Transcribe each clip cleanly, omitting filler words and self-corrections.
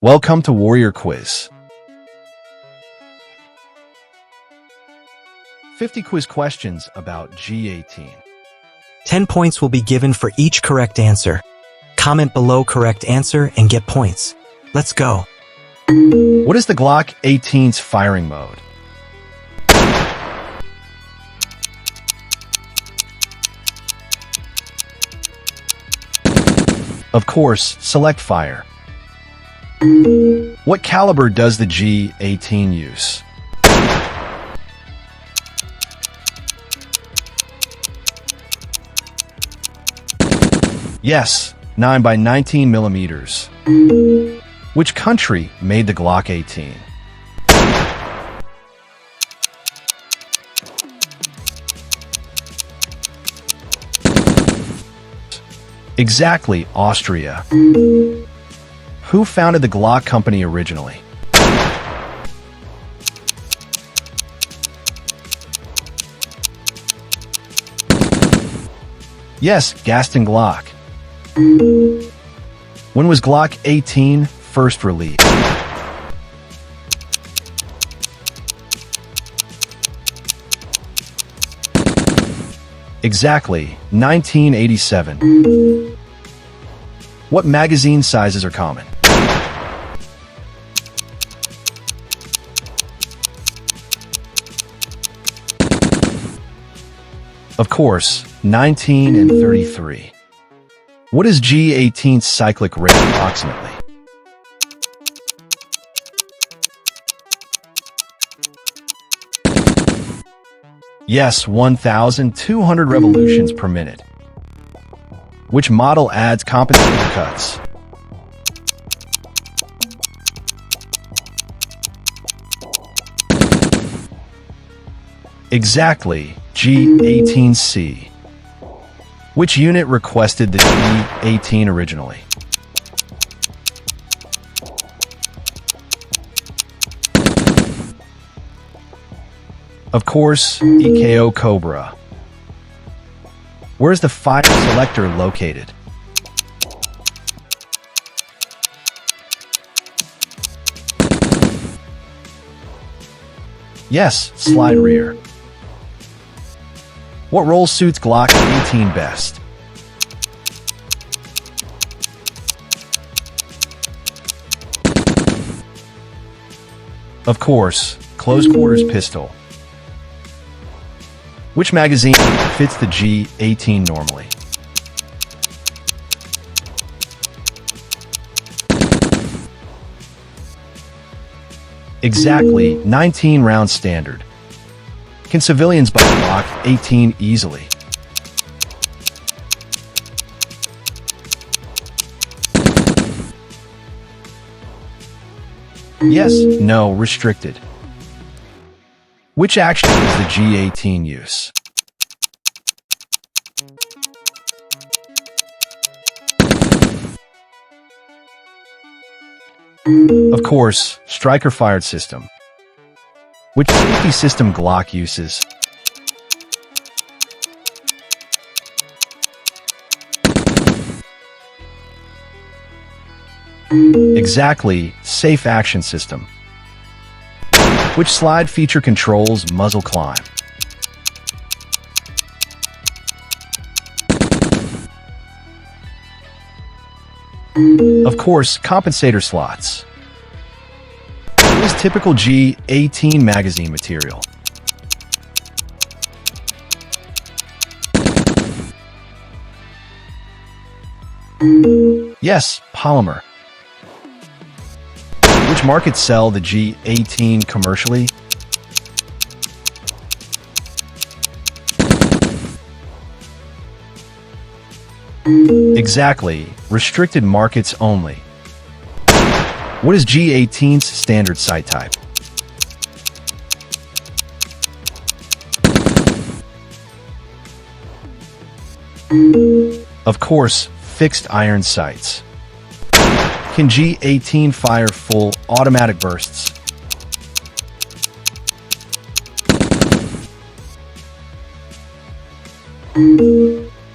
Welcome to Warrior Quiz. 50 quiz questions about G18. 10 points will be given for each correct answer. Comment below correct answer and get points. Let's go. What is the Glock 18's firing mode? Of course, select fire. What caliber does the G18 use? Yes, 9x19 millimeters. Which country made the Glock 18? Exactly, Austria. Who founded the Glock company originally? Yes, Gaston Glock. When was Glock 18 first released? Exactly, 1987. What magazine sizes are common? Of course, 19 and 33. What is G18's cyclic rate approximately? Yes, 1,200 revolutions per minute. Which model adds compensator cuts? Exactly, G18C. Which unit requested the G18 originally? Of course, EKO Cobra. Where is the fire selector located? Yes, slide rear. What role suits Glock 18 best? Of course, close quarters pistol. Which magazine fits the G18 normally? Exactly, 19 round standard. Can civilians buy Glock 18 easily? Yes, no, restricted. Which action does the G18 use? Of course, striker-fired system. Which safety system Glock uses? Exactly, safe action system. Which slide feature controls muzzle climb? Of course, compensator slots. What is typical G18 magazine material? Yes, polymer. Which markets sell the G18 commercially? Exactly, restricted markets only. What is G18's standard sight type? Of course, fixed iron sights. Can G18 fire full automatic bursts?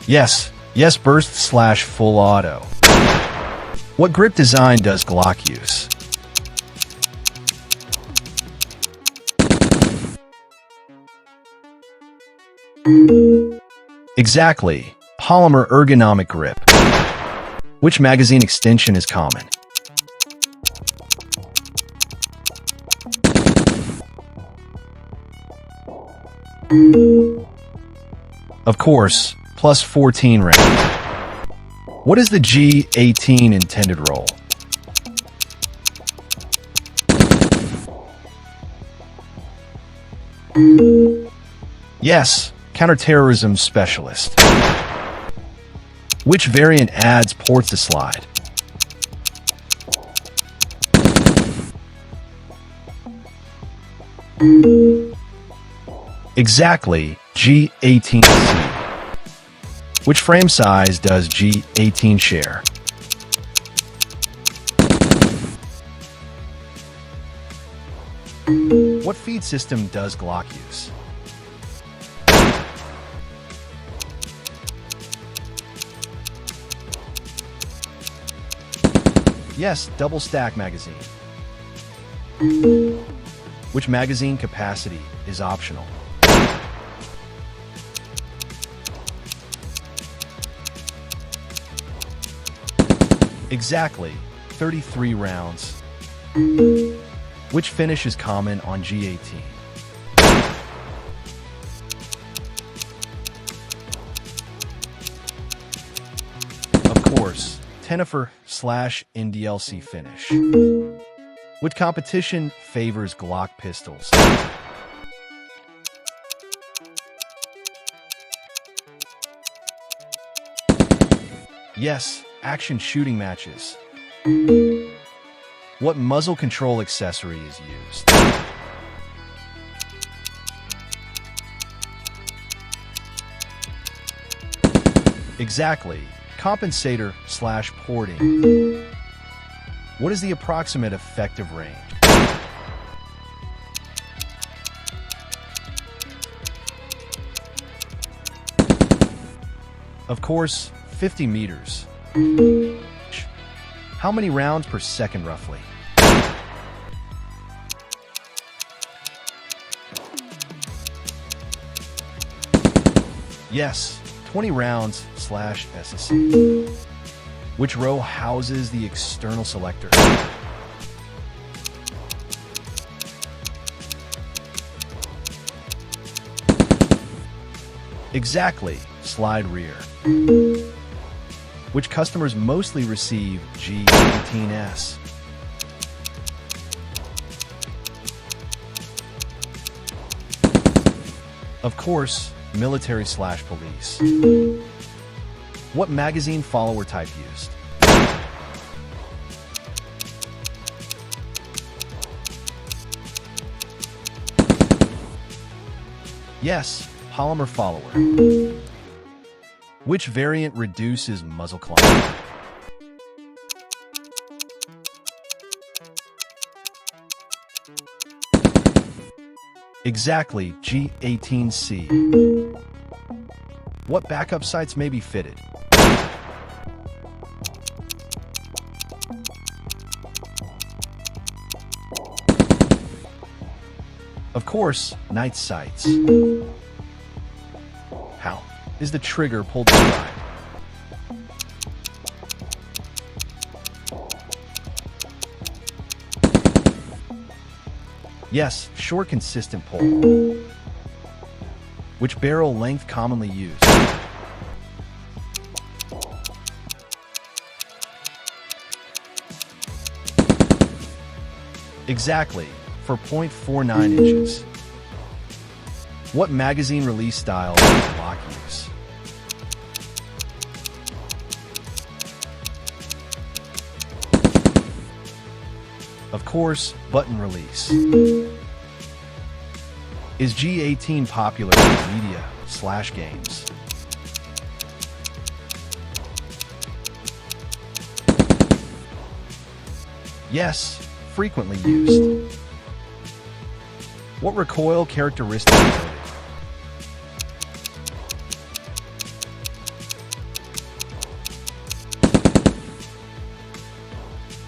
Yes, burst/full auto. What grip design does Glock use? Exactly. Polymer ergonomic grip. Which magazine extension is common? Of course, plus 14 rounds. What is the G18 intended role? Yes, counterterrorism specialist. Which variant adds ports to slide? Exactly, G18C. Which frame size does G18 share? What feed system does Glock use? Yes, double stack magazine. Which magazine capacity is optional? Exactly, 33 rounds. Which finish is common on G18? Of course, Tenifer/NDLC finish. Which competition favors Glock pistols? Yes, action shooting matches. What muzzle control accessory is used? Exactly, compensator/porting. What is the approximate effective range? Of course, 50 meters. How many rounds per second roughly? Yes, 20 rounds/SSC. Which row houses the external selector? Exactly, slide rear. Which customers mostly receive G18S? Of course, military/police. What magazine follower type used? Yes, polymer follower. Which variant reduces muzzle climb? Exactly, G18C. What backup sights may be fitted? Of course, night sights. How is the trigger pulled to the right? Yes, short consistent pull. Which barrel length commonly used? Exactly, for 0.49 inches. What magazine release style does Glock use? Of course, button release. Is G18 popular in media/games? Yes, frequently used. What recoil characteristic is noted?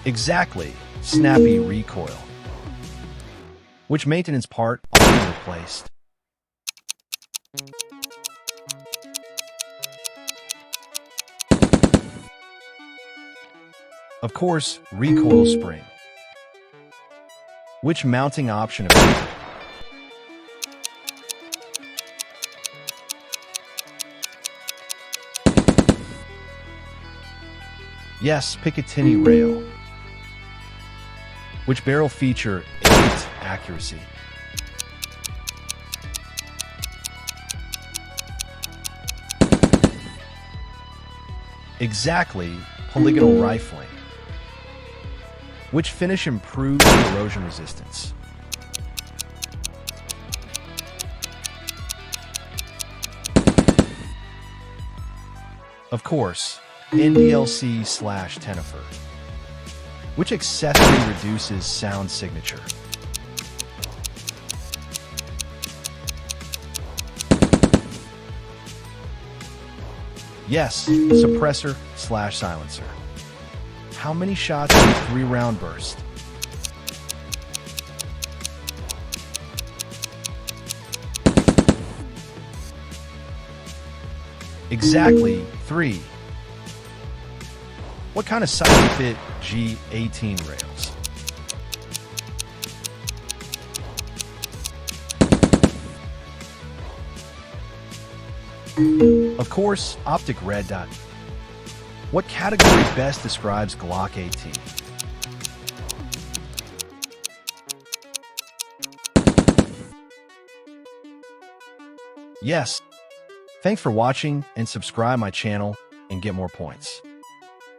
Exactly, snappy recoil. Which maintenance part often replaced? Of course, recoil spring. Which mounting option available? Yes, Picatinny rail. Which barrel feature aids accuracy? Exactly, polygonal rifling. Which finish improves corrosion resistance? Of course, NDLC/Tenifer. Which accessory reduces sound signature? Yes, suppressor/silencer. How many shots in a 3-round burst? Exactly, 3. What kind of sight fit G18 rails? Of course, optic red dot. What category best describes Glock 18? Yes. Thanks for watching and subscribe my channel and get more points.